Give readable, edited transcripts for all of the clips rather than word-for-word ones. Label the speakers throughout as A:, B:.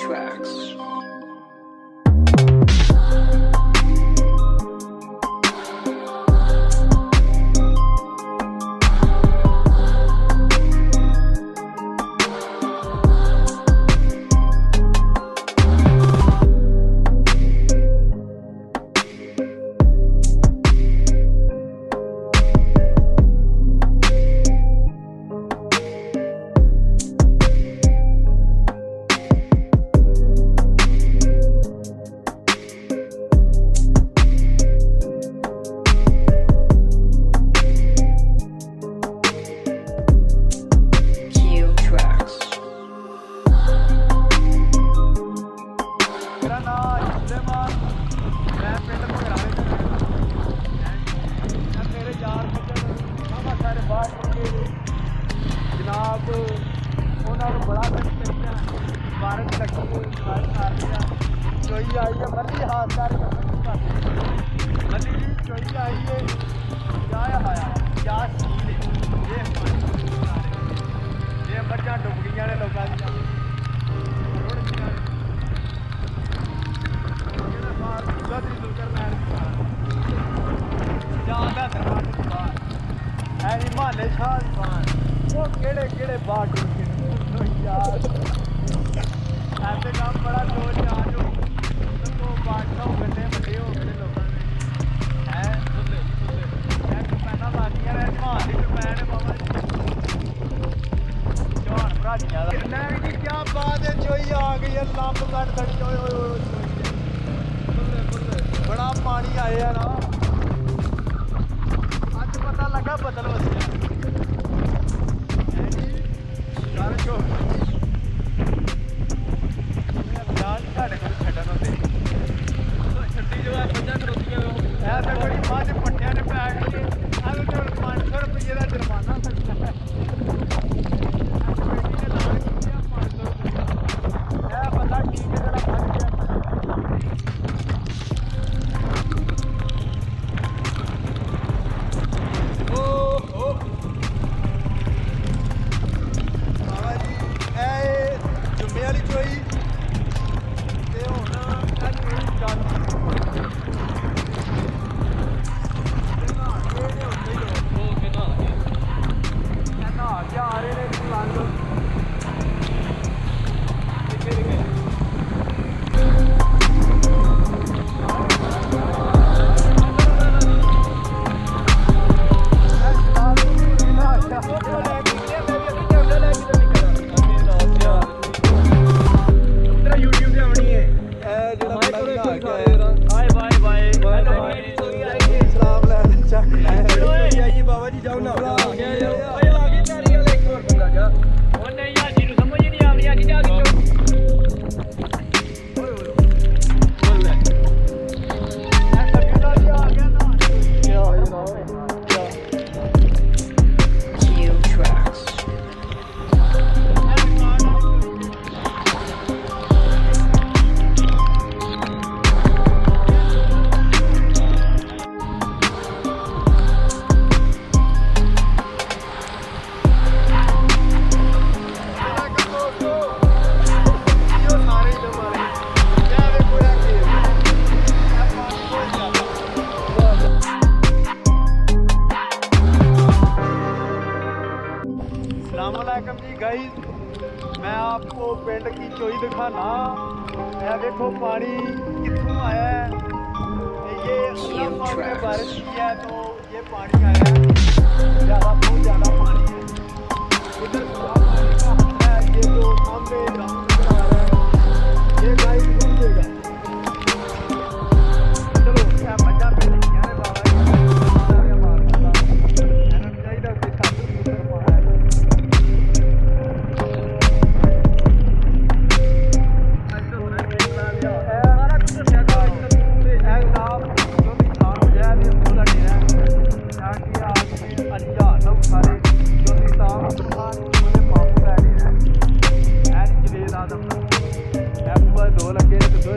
A: tracks.
B: जनाब उन्होंने बड़ा बारिश लगी चोई आई है मली हाथ मली जी चोई आई है क्या आया क्या सील है ये मर्जा डुब गई ने लोगों हिमालय शाह केड़े बाग यार ऐसे काम बड़ा सोच आज तो बादशाह हो गए बड़े हो गए लोगों ने है पैसा लानिया हिमालय पैन बाबा जवान भराजियां जी क्या बात है चोई आ गई है लंब कट बड़ा पानी आया ना अज पता लगा बदल वसिया पट्टिया ने पैक ₹500 का जुर्माना बंदा ठीक है अस्सलामुअलैकुम जी गाइस, मैं आपको पिंड की चोई दिखाना। यह देखो पानी कितों आया है, ये अल्लाह ने बारिश की है तो ये पानी आया है, बहुत ज़्यादा पानी है। इधर पानी का खतरा है, ये जो सामने ग्राउंड नजर आ रहा है ये गाइस घूमेगा। चलो क्या मजा पे नहीं है बाबा दो लगे तो दो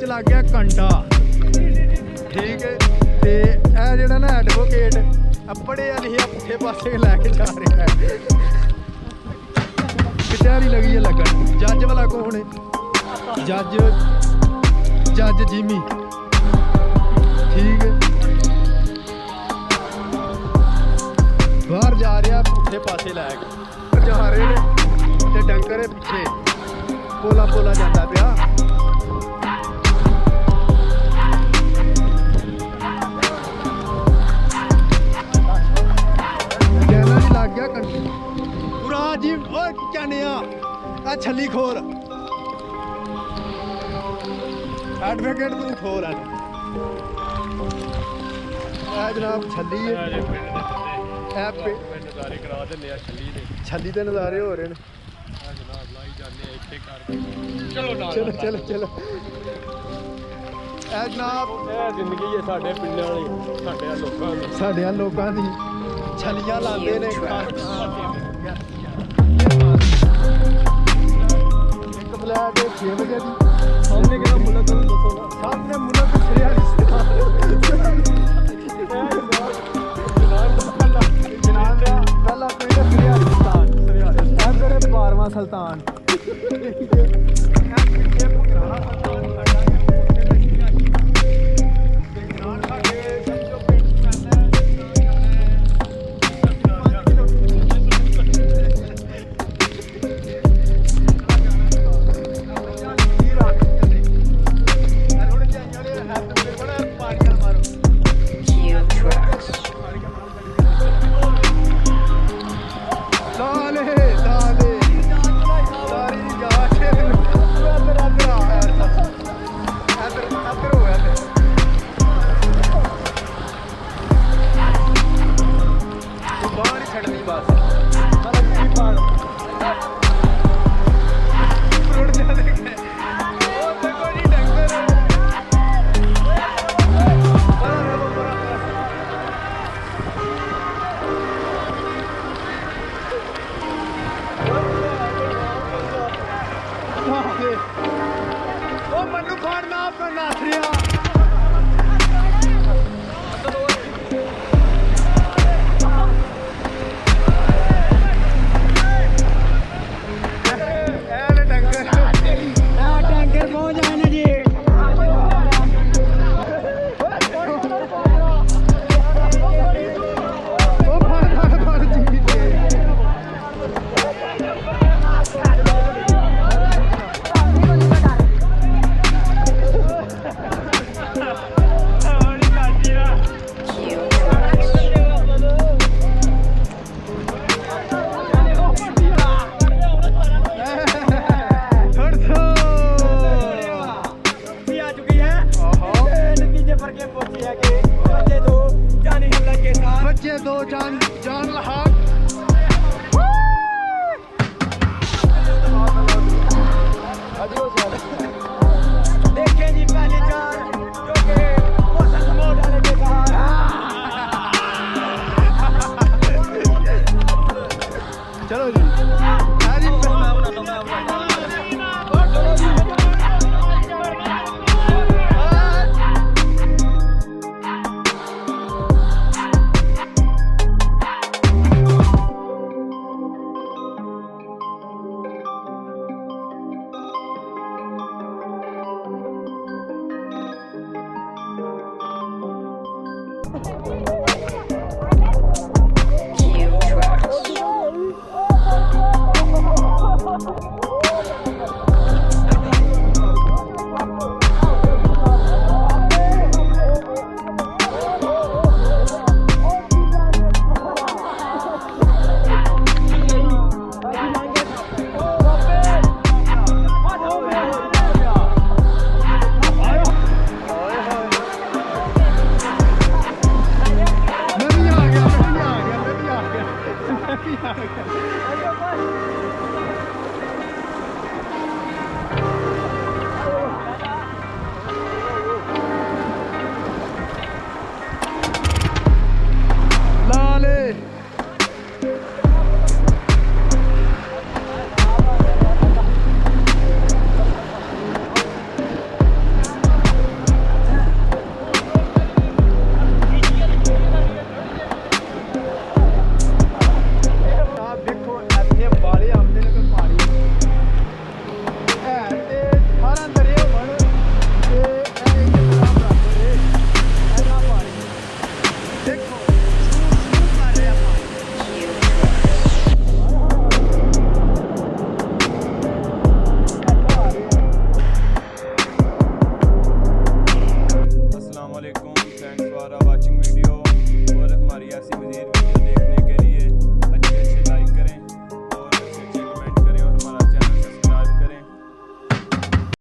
B: लग गया कंडा ठीक है। तो यह जोड़ा ना एडवोकेट बड़े लिखिया पुठे पासे लैके जा रहा है कचहरी लगी है लगन। जज वाला कौन है? जज जिमी ठीक है। बाहर जा रहा पुठे पासे लैके जा रहे हैं ते डंगर पिछे पोला पोला जाता पिया। लग गया पूरा जी कहने छली खोल एडवोकेट तू खोल है जनाब छली है छली के नज़ारे हो रहे हैं। चलो चलो चलो जनाब जिंदगी है साढ़े पिंड वाली साढ़े लोगों की छलियां लाते ने एक फ्लैट 6 बजे की सामने क्या मुल्क दसो ना सामने मुल्क बारहवां सुल्तान